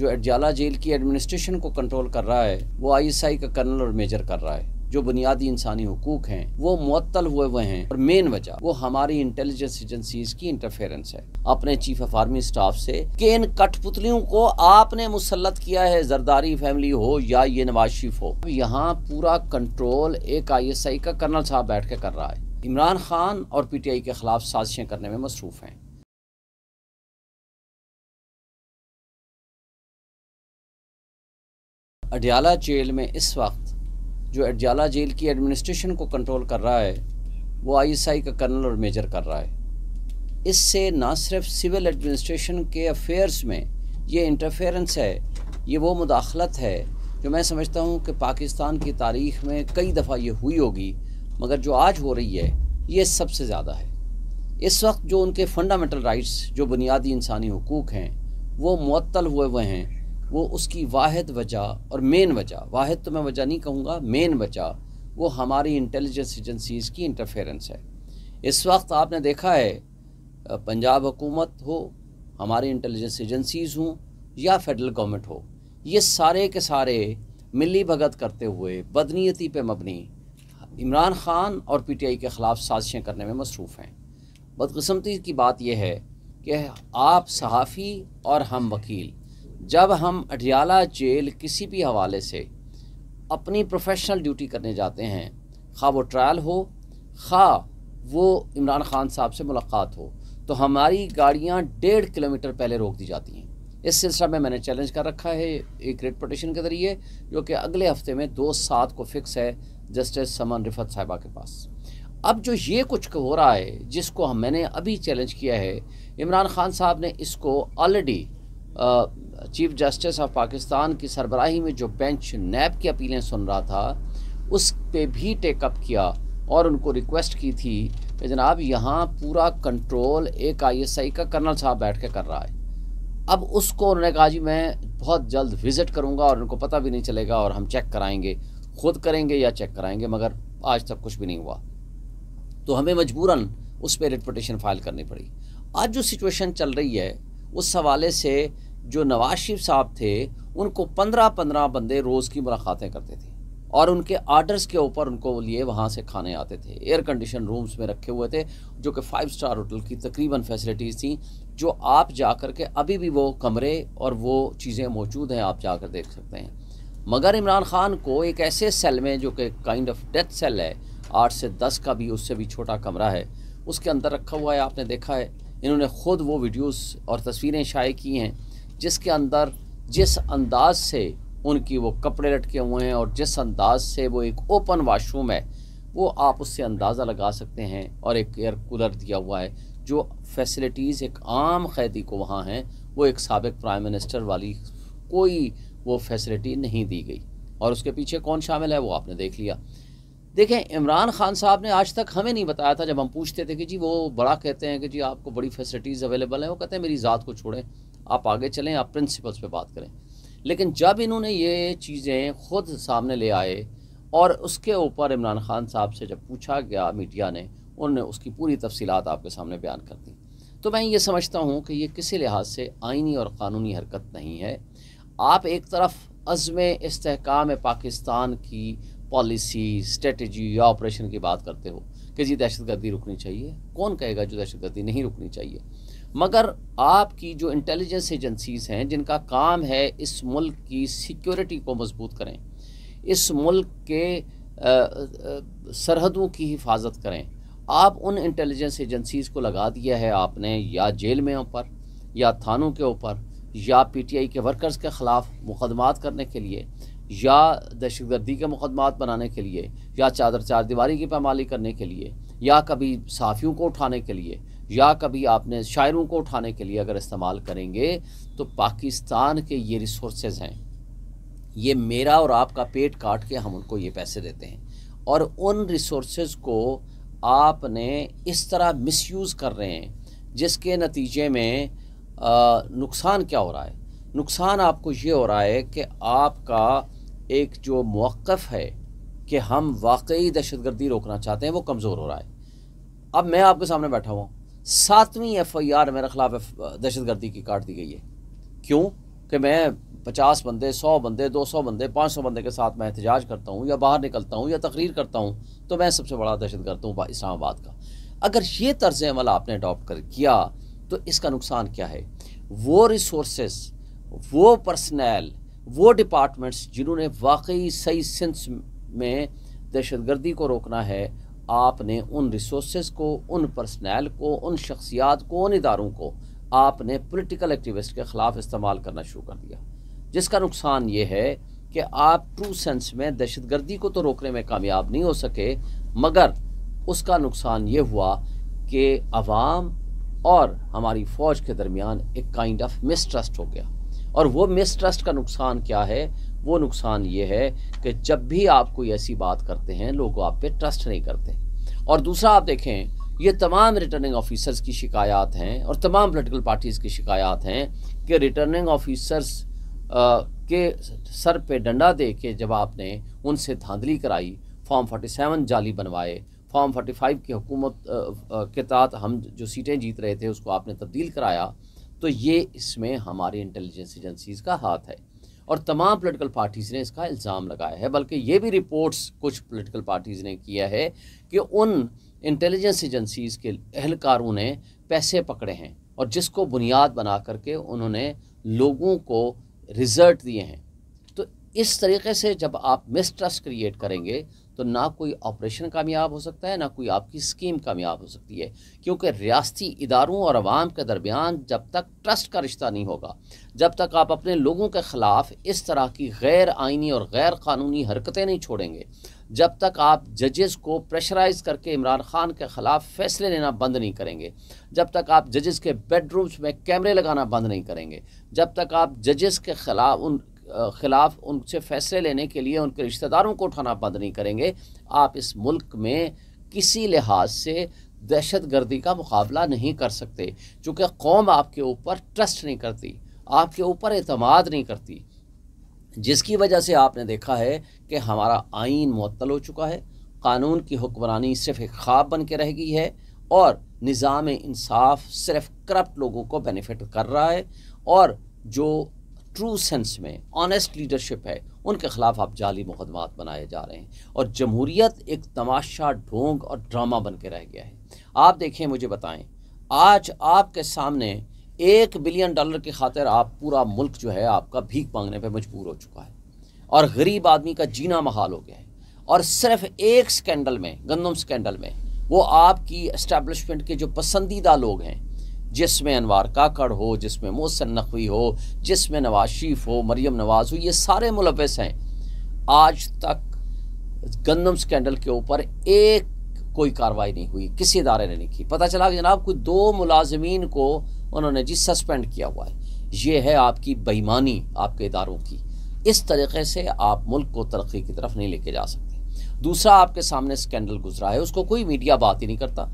जो अडयाला जेल की एडमिनिस्ट्रेशन को कंट्रोल कर रहा है वो आईएसआई का कर्नल और मेजर कर रहा है। जो बुनियादी इंसानी हुकूक हैं वो मुअत्तल हुए हैं और मेन वजह वो हमारी इंटेलिजेंस एजेंसीज की इंटरफेरेंस है। अपने चीफ ऑफ आर्मी स्टाफ से कि इन कठपुतलियों को आपने मुसल्लत किया है, जरदारी फैमिली हो या ये नवाज शरीफ हो। यहाँ पूरा कंट्रोल एक आईएसआई का कर्नल साहब बैठ के कर रहा है। इमरान खान और पीटीआई के खिलाफ साजिशें करने में मसरूफ हैं। अडयाला जेल में इस वक्त जो अडयाला जेल की एडमिनिस्ट्रेशन को कंट्रोल कर रहा है वो आईएसआई का कर्नल और मेजर कर रहा है। इससे ना सिर्फ सिविल एडमिनिस्ट्रेशन के अफेयर्स में ये इंटरफेरेंस है, ये वो मुदाखलत है जो मैं समझता हूँ कि पाकिस्तान की तारीख़ में कई दफ़ा ये हुई होगी, मगर जो आज हो रही है ये सबसे ज़्यादा है। इस वक्त जो उनके फंडामेंटल राइट्स, जो बुनियादी इंसानी हुकूक हैं वो मुअत्तल हुए हैं, वो उसकी वाहिद वजह और मेन वजह, वाहिद तो मैं वजह नहीं कहूँगा, मेन वजह वो हमारी इंटेलिजेंस एजेंसीज की इंटरफेरेंस है। इस वक्त आपने देखा है पंजाब हुकूमत हो, हमारी इंटेलिजेंस एजेंसीज हों या फेडरल गवर्नमेंट हो, ये सारे के सारे मिली भगत करते हुए बदनीयती पे मबनी इमरान खान और पीटीआई के ख़िलाफ़ साजिशें करने में मसरूफ़ हैं। बदकिस्मती की बात यह है कि आप सहाफ़ी और हम वकील जब हम अडयाला जेल किसी भी हवाले से अपनी प्रोफेशनल ड्यूटी करने जाते हैं, खा वो ट्रायल हो खा वो इमरान खान साहब से मुलाकात हो, तो हमारी गाड़ियां 1.5 किलोमीटर पहले रोक दी जाती हैं। इस सिलसिले में मैंने चैलेंज कर रखा है एक रिट पिटीशन के ज़रिए, जो कि अगले हफ्ते में 2/7 को फिक्स है जस्टिस समन रिफत साहिबा के पास। अब जो ये कुछ हो रहा है जिसको मैंने अभी चैलेंज किया है, इमरान खान साहब ने इसको already chief justice of Pakistan की सरबराही में जो बेंच नैब की अपीलें सुन रहा था उस पे भी टेकअप किया और उनको रिक्वेस्ट की थी कि जनाब यहाँ पूरा कंट्रोल एक आईएसआई का कर्नल साहब बैठ के कर रहा है। अब उसको उन्होंने कहा जी मैं बहुत जल्द विज़िट करूँगा और उनको पता भी नहीं चलेगा और हम चेक कराएंगे, खुद करेंगे या चेक कराएंगे, मगर आज तक कुछ भी नहीं हुआ। तो हमें मजबूरन उस पर रिट पिटीशन फाइल करनी पड़ी। आज जो सिचुएशन चल रही है उस हवाले से जो नवाज शरीफ साहब थे उनको 15-15 बंदे रोज़ की मुलाकातें करते थे और उनके आर्डर्स के ऊपर उनको लिए वहाँ से खाने आते थे। एयर कंडीशन रूम्स में रखे हुए थे जो कि 5 स्टार होटल की तकरीबन फैसिलिटीज़ थी, जो आप जा कर के अभी भी वो कमरे और वो चीज़ें मौजूद हैं, आप जाकर देख सकते हैं। मगर इमरान खान को एक ऐसे सेल में जो कि काइंड ऑफ डेथ सेल है, 8 से 10 का भी उससे भी छोटा कमरा है, उसके अंदर रखा हुआ है। आपने देखा है इन्होंने ख़ुद वो वीडियोस और तस्वीरें शाये की हैं जिसके अंदर जिस अंदाज से उनकी वो कपड़े लटके हुए हैं और जिस अंदाज से वो एक ओपन वाशरूम है वो आप उससे अंदाज़ा लगा सकते हैं। और एक एयर कूलर दिया हुआ है, जो फैसिलिटीज़ एक आम कैदी को वहाँ हैं वो एक साबिक प्राइम मिनिस्टर वाली कोई वो फैसिलिटी नहीं दी गई। और उसके पीछे कौन शामिल है वो आपने देख लिया। देखें, इमरान खान साहब ने आज तक हमें नहीं बताया था, जब हम पूछते थे कि जी वो बड़ा कहते हैं कि जी आपको बड़ी फैसिलिटीज़ अवेलेबल हैं, वो कहते हैं मेरी ज़ात को छोड़ें, आप आगे चलें, आप प्रिंसिपल्स पे बात करें। लेकिन जब इन्होंने ये चीज़ें ख़ुद सामने ले आए और उसके ऊपर इमरान खान साहब से जब पूछा गया मीडिया ने, उन्होंने उसकी पूरी तफसीलात आपके सामने बयान कर दी। तो मैं ये समझता हूँ कि ये किसी लिहाज से आइनी और क़ानूनी हरकत नहीं है। आप एक तरफ अज़्म इस्तेहकाम पाकिस्तान की पॉलिसी, स्ट्रेटजी या ऑपरेशन की बात करते हो कि जी दहशतगर्दी रुकनी चाहिए, कौन कहेगा जो दहशतगर्दी नहीं रुकनी चाहिए, मगर आपकी जो इंटेलिजेंस एजेंसीज़ हैं जिनका काम है इस मुल्क की सिक्योरिटी को मजबूत करें, इस मुल्क के सरहदों की हिफाजत करें, आप उन इंटेलिजेंस एजेंसीज़ को लगा दिया है आपने या जेल में ऊपर या थानों के ऊपर या पीटीआई के वर्कर्स के ख़िलाफ़ मुकदमात करने के लिए या दहशतगर्दी के मुकदमात बनाने के लिए या चार दीवारी की पामाली करने के लिए या कभी सहाफ़ियों को उठाने के लिए या कभी आपने शायरों को उठाने के लिए अगर इस्तेमाल करेंगे तो पाकिस्तान के ये रिसोर्सेज हैं, ये मेरा और आपका पेट काट के हम उनको ये पैसे देते हैं और उन रिसोर्सेज को आपने इस तरह मिसयूज़ कर रहे हैं जिसके नतीजे में नुकसान क्या हो रहा है। नुकसान आपको ये हो रहा है कि आपका एक जो मौक़िफ़ है कि हम वाकई दहशतगर्दी रोकना चाहते हैं वो कमज़ोर हो रहा है। अब मैं आपके सामने बैठा हुआ हूँ, 7वीं FIR मेरे ख़िलाफ़ दहशतगर्दी की काट दी गई है। क्यों? कि मैं 50 बंदे, 100 बंदे, 200 बंदे, 500 बंदे के साथ मैं एहतजाज करता हूँ या बाहर निकलता हूँ या तकरीर करता हूँ तो मैं सबसे बड़ा दहशतगर्द हूँ इस्लामाबाद का। अगर ये तर्ज अमल आपने अडॉप्ट किया तो इसका नुकसान क्या है? वो रिसोर्सेस, वो पर्सनल, वो डिपार्टमेंट्स जिन्होंने वाकई सही सेंस में दहशतगर्दी को रोकना है, आपने उन रिसोर्सेस को, उन पर्सनल को, उन शख्सियात को, उन इदारों को आपने पॉलिटिकल एक्टिविस्ट के ख़िलाफ़ इस्तेमाल करना शुरू कर दिया, जिसका नुकसान ये है कि आप ट्रू सेंस में दहशतगर्दी को तो रोकने में कामयाब नहीं हो सके, मगर उसका नुकसान ये हुआ कि अवाम और हमारी फ़ौज के दरमियान एक काइंड ऑफ मिसट्रस्ट हो गया। और वो मिसट्रस्ट का नुकसान क्या है? वो नुकसान ये है कि जब भी आप कोई ऐसी बात करते हैं लोग आप पे ट्रस्ट नहीं करते। और दूसरा, आप देखें, ये तमाम रिटर्निंग ऑफिसर्स की शिकायत हैं और तमाम पॉलिटिकल पार्टीज़ की शिकायत हैं कि रिटर्निंग ऑफिसर्स के सर पे डंडा दे के जब आपने उनसे धांधली कराई, फॉर्म 47 जाली बनवाए, फॉर्म 45 की हुकूमत के तहत हम जो सीटें जीत रहे थे उसको आपने तब्दील कराया, तो ये इसमें हमारी इंटेलिजेंस एजेंसीज़ का हाथ है और तमाम पॉलिटिकल पार्टीज़ ने इसका इल्ज़ाम लगाया है। बल्कि ये भी रिपोर्ट्स कुछ पॉलिटिकल पार्टीज़ ने किया है कि उन इंटेलिजेंस एजेंसीज़ के एहलकारों ने पैसे पकड़े हैं और जिसको बुनियाद बना करके उन्होंने लोगों को रिजल्ट दिए हैं। तो इस तरीके से जब आप मिसट्रस्ट क्रिएट करेंगे तो ना कोई ऑपरेशन कामयाब हो सकता है, ना कोई आपकी स्कीम कामयाब हो सकती है, क्योंकि रियासती इदारों और अवाम के दरमियान जब तक ट्रस्ट का रिश्ता नहीं होगा, जब तक आप अपने लोगों के ख़िलाफ़ इस तरह की गैर आइनी और गैर कानूनी हरकतें नहीं छोड़ेंगे, जब तक आप जजेस को प्रेशराइज़ करके इमरान खान के ख़िलाफ़ फ़ैसले लेना बंद नहीं करेंगे, जब तक आप जजेस के बेडरूम्स में कैमरे लगाना बंद नहीं करेंगे, जब तक आप जजेस के खिलाफ उनसे फ़ैसले लेने के लिए उनके रिश्तेदारों को उठाना बंद नहीं करेंगे, आप इस मुल्क में किसी लिहाज से दहशतगर्दी का मुकाबला नहीं कर सकते, क्योंकि कौम आपके ऊपर ट्रस्ट नहीं करती, आपके ऊपर एतमाद नहीं करती, जिसकी वजह से आपने देखा है कि हमारा आइन मुअत्तल हो चुका है, कानून की हुक्मरानी सिर्फ एक ख्वाब बन के रह गई है और निज़ाम इंसाफ सिर्फ करप्ट लोगों को बेनिफिट कर रहा है और जो ट्रू सेंस में ऑनेस्ट लीडरशिप है उनके ख़िलाफ़ आप जाली मुकदमात बनाए जा रहे हैं और जमहूरियत एक तमाशा, ढोंग और ड्रामा बन के रह गया है। आप देखें, मुझे बताएं, आज आपके सामने $1 बिलियन की खातिर आप पूरा मुल्क जो है आपका भीख मांगने पे मजबूर हो चुका है और गरीब आदमी का जीना महाल हो गया है। और सिर्फ एक स्कैंडल में, गंदम स्कैंडल में, वो आपकी एस्टैब्लिशमेंट के जो पसंदीदा लोग हैं, जिसमें अनवार काकड़ हो, जिसमें मोहसिन नकवी हो, जिसमें नवाज शरीफ हो, मरियम नवाज हो, ये सारे मुलव्वस हैं। आज तक गंदम स्कैंडल के ऊपर एक कोई कार्रवाई नहीं हुई, किसी इदारे ने नहीं की। पता चला कि जनाब कोई 2 मुलाजमीन को उन्होंने जी सस्पेंड किया हुआ है। ये है आपकी बेईमानी आपके इदारों की। इस तरीके से आप मुल्क को तरक्की की तरफ नहीं लेके जा सकते। दूसरा, आपके सामने स्कैंडल गुजरा है, उसको कोई मीडिया बात ही नहीं करता।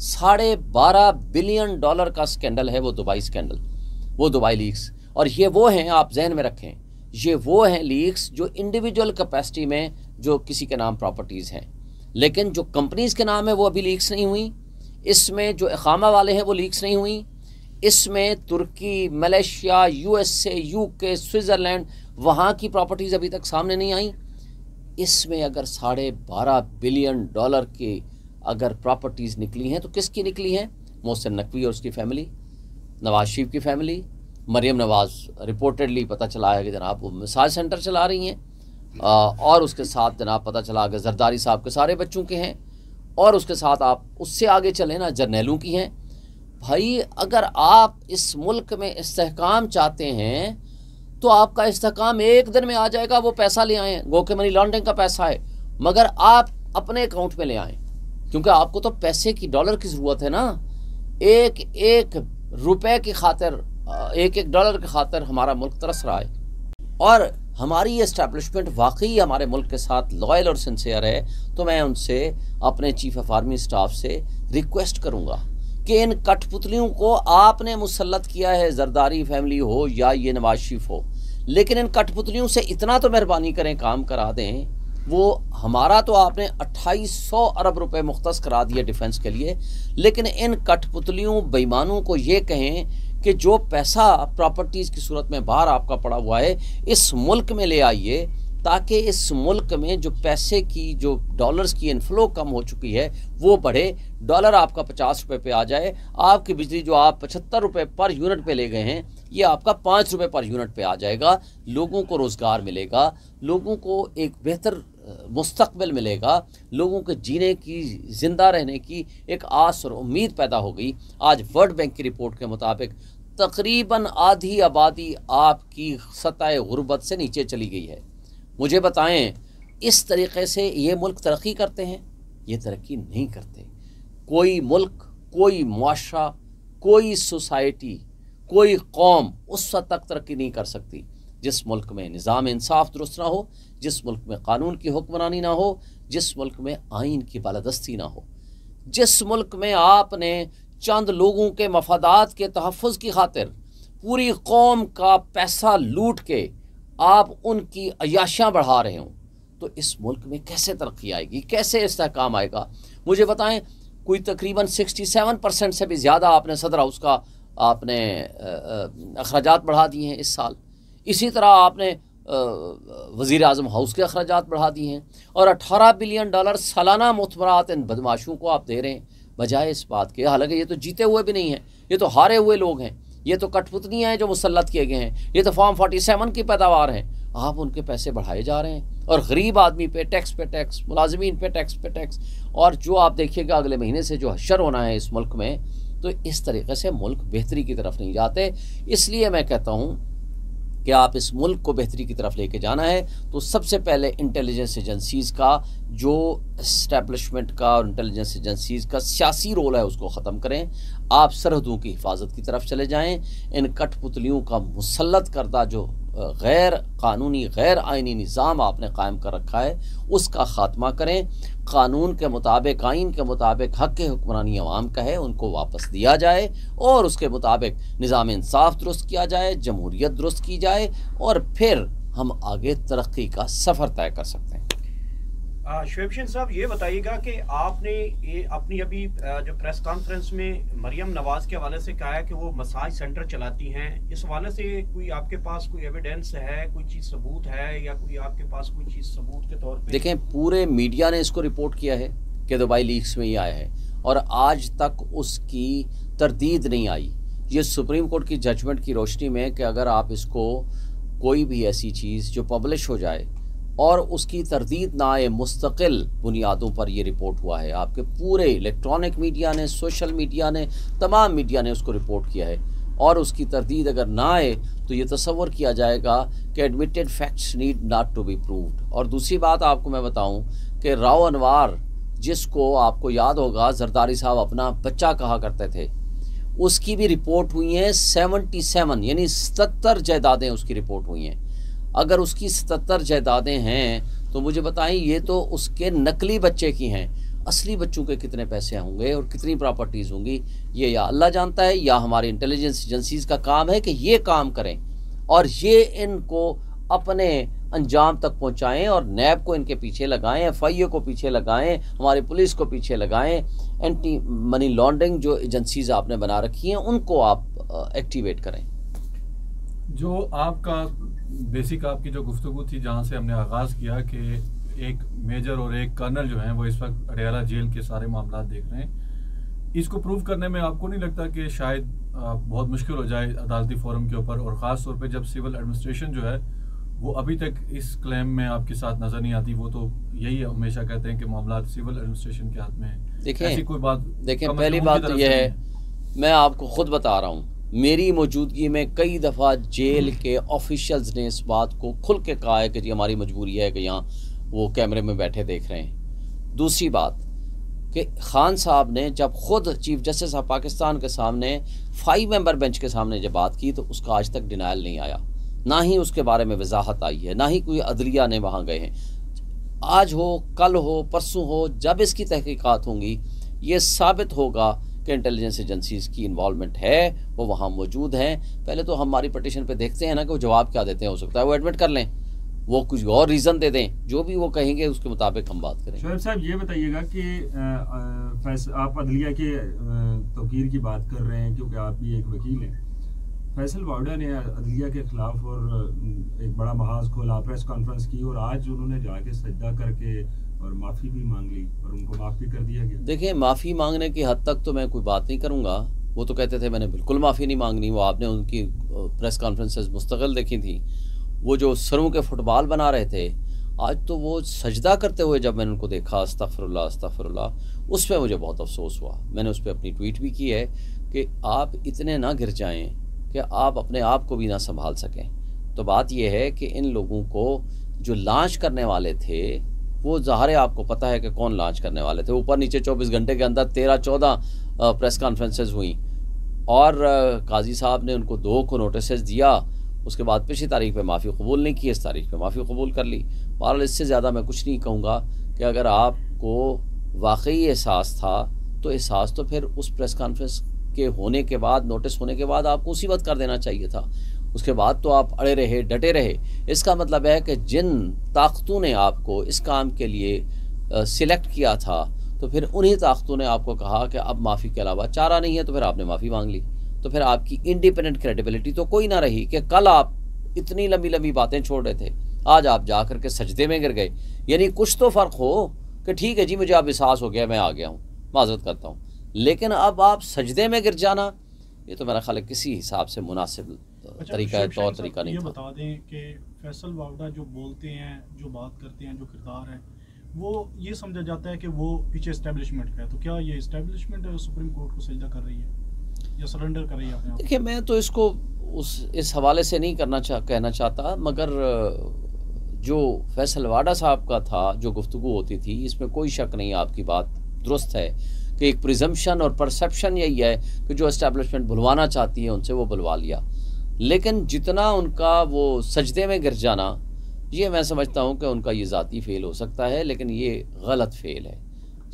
$12.5 बिलियन का स्कैंडल है वो दुबई स्कैंडल, वो दुबई लीक्स। और ये वो हैं, आप जहन में रखें, ये वो हैं लीक्स जो इंडिविजुअल कैपेसिटी में जो किसी के नाम प्रॉपर्टीज़ हैं, लेकिन जो कंपनीज़ के नाम है वो अभी लीक्स नहीं हुई। इसमें जो इकामा वाले हैं वो लीक्स नहीं हुई। इसमें तुर्की, मलेशिया, USA, UK, स्विट्ज़रलैंड, वहाँ की प्रॉपर्टीज़ अभी तक सामने नहीं आई। इसमें अगर $12.5 बिलियन की अगर प्रॉपर्टीज़ निकली हैं तो किसकी निकली हैं? मोहसिन नकवी और उसकी फैमिली, नवाज शरीफ की फैमिली, मरियम नवाज रिपोर्टेडली पता चला है कि जनाब वो मसाज सेंटर चला रही हैं और उसके साथ जनाब पता चला कि जरदारी साहब के सारे बच्चों के हैं और उसके साथ आप उससे आगे चलें ना, जर्नैलों की हैं। भाई, अगर आप इस मुल्क में इस्तेहकाम चाहते हैं तो आपका इस्तेहकाम एक दिन में आ जाएगा। वो पैसा ले आएँ, गो के मनी लॉन्ड्रिंग का पैसा है, मगर आप अपने अकाउंट में ले आएँ, क्योंकि आपको तो पैसे की, डॉलर की ज़रूरत है ना। एक रुपए की खातिर, एक डॉलर की खातिर हमारा मुल्क तरस रहा है और हमारी एस्टैब्लिशमेंट वाकई हमारे मुल्क के साथ लॉयल और सिंसियर है। तो मैं उनसे, अपने चीफ ऑफ आर्मी स्टाफ से रिक्वेस्ट करूँगा कि इन कठपुतलियों को आपने मुसल्लत किया है, जरदारी फैमिली हो या ये नवाज शरीफ हो, लेकिन इन कठपुतलियों से इतना तो मेहरबानी करें, काम करा दें। वो हमारा तो आपने 2800 अरब रुपए मुख्तस करा दिए डिफेंस के लिए, लेकिन इन कठपुतलियों बेईमानों को ये कहें कि जो पैसा प्रॉपर्टीज़ की सूरत में बाहर आपका पड़ा हुआ है इस मुल्क में ले आइए, ताकि इस मुल्क में जो पैसे की, जो डॉलर्स की इनफ्लो कम हो चुकी है वो बढ़े। डॉलर आपका 50 रुपये पे आ जाए, आपकी बिजली जो आप 75 रुपये पर यूनिट पे ले गए हैं ये आपका 5 रुपये पर यूनिट पे आ जाएगा। लोगों को रोज़गार मिलेगा, लोगों को एक बेहतर मुस्तकबिल मिलेगा, लोगों के जीने की, ज़िंदा रहने की एक आस और उम्मीद पैदा हो गई। आज वर्ल्ड बैंक की रिपोर्ट के मुताबिक तकरीबन आधी आबादी आपकी सतह गुर्बत से नीचे चली गई है। मुझे बताएं, इस तरीक़े से ये मुल्क तरक्की करते हैं? ये तरक्की नहीं करते। कोई मुल्क, कोई मुआशरा, कोई सोसाइटी, कोई कौम उस हद तक तरक्की नहीं कर सकती जिस मुल्क में निज़ाम इंसाफ दुरुस्त ना हो, जिस मुल्क में कानून की हुक्मरानी ना हो, जिस मुल्क में आइन की बालादस्ती ना हो, जिस मुल्क में आपने चंद लोगों के मफादात के तहफ़्फ़ुज़ की खातिर पूरी कौम का पैसा लूट के आप उनकी अयाशियाँ बढ़ा रहे हों, तो इस मुल्क में कैसे तरक्की आएगी, कैसे इस्तेहकाम आएगा? मुझे बताएं, कोई तकरीबन 67% से भी ज़्यादा आपने सदर हाउस का आपने अखराजात बढ़ा दिए हैं इस साल। इसी तरह आपने वज़ीर आज़म हाउस के अखराजात बढ़ा दिए हैं और $18 बिलियन सालाना मुतबरात इन बदमाशों को आप दे रहे हैं, बजाय इस बात के, हालांकि ये तो जीते हुए भी नहीं हैं, ये तो हारे हुए लोग हैं, ये तो कठपुतलियाँ हैं जो मुसल्लत किए गए हैं, ये तो फॉर्म 47 की पैदावार हैं। आप उनके पैसे बढ़ाए जा रहे हैं और गरीब आदमी पे टैक्स, मुलाजमीन पे टैक्स, और जो आप देखिएगा अगले महीने से जो हशर होना है इस मुल्क में, तो इस तरीके से मुल्क बेहतरी की तरफ नहीं जाते। इसलिए मैं कहता हूँ कि आप इस मुल्क को बेहतरी की तरफ लेके जाना है तो सबसे पहले इंटेलिजेंस एजेंसीज़ का जो इस्टेब्लिशमेंट का और इंटेलिजेंस एजेंसीज़ का सियासी रोल है उसको ख़त्म करें। आप सरहदों की हिफाजत की तरफ चले जाएं। इन कठपुतलियों का मुसल्लत करदा जो गैर कानूनी, गैर आइनी निज़ाम आपने कायम कर रखा है उसका ख़ात्मा करें। कानून के मुताबिक, आइन के मुताबिक हक़ हुक्मरानी अवाम का है, उनको वापस दिया जाए और उसके मुताबिक निज़ाम इंसाफ दुरुस्त किया जाए, जमहूरियत दुरुस्त की जाए और फिर हम आगे तरक्की का सफ़र तय कर सकते हैं। शुएब हुसैन साहब, ये बताइएगा कि आपने ये अपनी अभी जो प्रेस कॉन्फ्रेंस में मरियम नवाज़ के हवाले से कहा है कि वो मसाज सेंटर चलाती हैं, इस हवाले से कोई आपके पास कोई एविडेंस है, कोई चीज़ सबूत है, या कोई आपके पास कोई चीज़ सबूत के तौर पे? देखें, पूरे मीडिया ने इसको रिपोर्ट किया है कि दुबई लीक्स में ये आया है और आज तक उसकी तरदीद नहीं आई। ये सुप्रीम कोर्ट की जजमेंट की रोशनी में कि अगर आप इसको कोई भी ऐसी चीज़ जो पब्लिश हो जाए और उसकी तरदीद ना आए, मुस्तकिल बुनियादों पर ये रिपोर्ट हुआ है। आपके पूरे इलेक्ट्रॉनिक मीडिया ने, सोशल मीडिया ने, तमाम मीडिया ने उसको रिपोर्ट किया है और उसकी तरदीद अगर ना आए तो ये तसव्वुर किया जाएगा कि admitted facts need not to be proved. और दूसरी बात आपको मैं बताऊं कि राव अनवार, जिसको आपको याद होगा जरदारी साहब अपना बच्चा कहा करते थे, उसकी भी रिपोर्ट हुई है 77 यानी 77 जायदादें उसकी रिपोर्ट हुई हैं। अगर उसकी 77 जायदादें हैं तो मुझे बताएं, ये तो उसके नकली बच्चे की हैं, असली बच्चों के कितने पैसे होंगे और कितनी प्रॉपर्टीज़ होंगी ये या अल्लाह जानता है या हमारी इंटेलिजेंस एजेंसीज़ का काम है कि ये काम करें और ये इनको अपने अंजाम तक पहुंचाएं और नैब को इनके पीछे लगाएं, FIA को पीछे लगाएं, हमारी पुलिस को पीछे लगाएं। एंटी मनी लॉन्ड्रिंग जो एजेंसीज़ आपने बना रखी हैं उनको आप एक्टिवेट करें। जो आपका बेसिक आपकी जो गुफ्तगू थी, जहाँ से हमने आगाज़ किया कि एक मेजर और एक कर्नल जो हैं वो इस वक्त अडयाला जेल के सारे मामला देख रहे हैं, इसको प्रूव करने में आपको नहीं लगता कि शायद बहुत मुश्किल हो जाए अदालती फोरम के ऊपर, और ख़ास तौर पे जब सिविल एडमिनिस्ट्रेशन जो है वो अभी तक इस क्लेम में आपके साथ नज़र नहीं आती? वो तो यही हमेशा कहते हैं कि मामला सिविल एडमिनिस्ट्रेशन के हाथ में है। देखें, ऐसी कोई बात? देखें, पहली बात तो यह है, मैं आपको ख़ुद बता रहा हूँ, मेरी मौजूदगी में कई दफ़ा जेल के ऑफिशियल्स ने इस बात को खुल के कहा है कि जी हमारी मजबूरी है कि यहाँ वो कैमरे में बैठे देख रहे हैं। दूसरी बात कि खान साहब ने जब खुद चीफ जस्टिस ऑफ पाकिस्तान के सामने 5 मेंबर बेंच के सामने जब बात की तो उसका आज तक डिनायल नहीं आया, ना ही उसके बारे में वजाहत आई है, ना ही कोई अदलिया ने वहाँ गए हैं। आज हो, कल हो, परसों हो, जब इसकी तहकीकात होंगी ये साबित होगा कि इंटेलिजेंस एजेंसीज़ की इन्वॉल्वमेंट है, वो वहाँ मौजूद हैं। पहले तो हमारी पटिशन पे देखते हैं ना कि वो जवाब क्या देते हैं। हो सकता है वो एडमिट कर लें, वो कुछ और रीज़न दे दें, जो भी वो कहेंगे उसके मुताबिक हम बात करें। शोएब साहब, ये बताइएगा कि आप अदलिया के तौकीर की बात कर रहे हैं क्योंकि आप भी एक वकील हैं, फैसल वावड़ा ने अदलिया के खिलाफ और एक बड़ा महाज खोला, प्रेस कॉन्फ्रेंस की, और आज उन्होंने जाके सजदा करके और माफ़ी भी मांग ली और उनको माफ़ भी कर दिया गया। देखिए, माफ़ी मांगने की हद तक तो मैं कोई बात नहीं करूँगा। वो तो कहते थे मैंने बिल्कुल माफ़ी नहीं मांगनी। वो आपने उनकी प्रेस कॉन्फ्रेंसेस मुस्तकिल देखी थी। वो जो सरों के फुटबॉल बना रहे थे, आज तो वो सजदा करते हुए जब मैंने उनको देखा, अस्तगफिरुल्लाह अस्तगफिरुल्लाह, उस पर मुझे बहुत अफसोस हुआ। मैंने उस पर अपनी ट्वीट भी की है कि आप इतने ना गिर जाएं कि आप अपने आप को भी ना संभाल सकें। तो बात यह है कि इन लोगों को जो लॉन्च करने वाले थे, वो ज़ाहिर है आपको पता है कि कौन लॉन्च करने वाले थे। ऊपर नीचे 24 घंटे के अंदर 13-14 प्रेस कॉन्फ्रेंसेस हुई और काजी साहब ने उनको 2 को नोटिस दिया। उसके बाद पिछली तारीख पे माफ़ी कबूल नहीं की, इस तारीख पे माफ़ी कबूल कर ली। बहरहाल इससे ज़्यादा मैं कुछ नहीं कहूँगा कि अगर आपको वाकई एहसास था तो एहसास तो फिर उस प्रेस कॉन्फ्रेंस के होने के बाद, नोटिस होने के बाद आपको उसी वक्त कर देना चाहिए था। उसके बाद तो आप अड़े रहे, डटे रहे। इसका मतलब है कि जिन ताकतों ने आपको इस काम के लिए सिलेक्ट किया था, तो फिर उन्हीं ताकतों ने आपको कहा कि अब माफ़ी के अलावा चारा नहीं है, तो फिर आपने माफ़ी मांग ली। तो फिर आपकी इंडिपेंडेंट क्रेडिबिलिटी तो कोई ना रही कि कल आप इतनी लंबी लंबी बातें छोड़ रहे थे, आज आप जा कर के सजदे में गिर गए। यानी कुछ तो फ़र्क हो कि ठीक है जी, मुझे अब एहसास हो गया, मैं आ गया हूँ, माजरत करता हूँ, लेकिन अब आप सजदे में गिर जाना, ये तो मेरा ख्याल है किसी हिसाब से मुनासिब तरीका है, तौर तरीका नहीं ये था। बता दें कि फैसल वावड़ा जो बोलते हैं, जो बात करते हैं, जो किरदार है, वो ये समझा जाता है कि वो पीछे इस्टेब्लिशमेंट का है। तो क्या ये इस्टेब्लिशमेंट सुप्रीम कोर्ट को सजदा कर रही है या सरेंडर कर रही है अपने आप? देखिए, मैं तो इसको इस हवाले से नहीं कहना चाहता, मगर जो फैसल वाडा साहब का था, जो गुफ्तगू होती थी, इसमें कोई शक नहीं, आपकी बात दुरुस्त है कि एक प्रिजम्पशन और परसेप्शन यही है कि जो इस्टेब्लिशमेंट बुलवाना चाहती है उनसे वो बुलवा लिया। लेकिन जितना उनका वो सजदे में गिर जाना, ये मैं समझता हूँ कि उनका ये ज़ाती फ़ेल हो सकता है, लेकिन ये गलत फ़ेल है।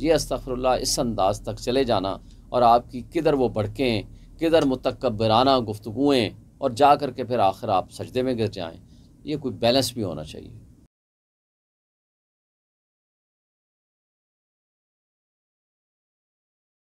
ये अस्तग़फिरुल्लाह इस अंदाज तक चले जाना और आपकी किधर वो भड़कें, किधर मुतकब्बिराना गुफ्तगूएँ, और जा कर के फिर आखिर आप सजदे में गिर जाएँ, ये कोई बैलेंस भी होना चाहिए।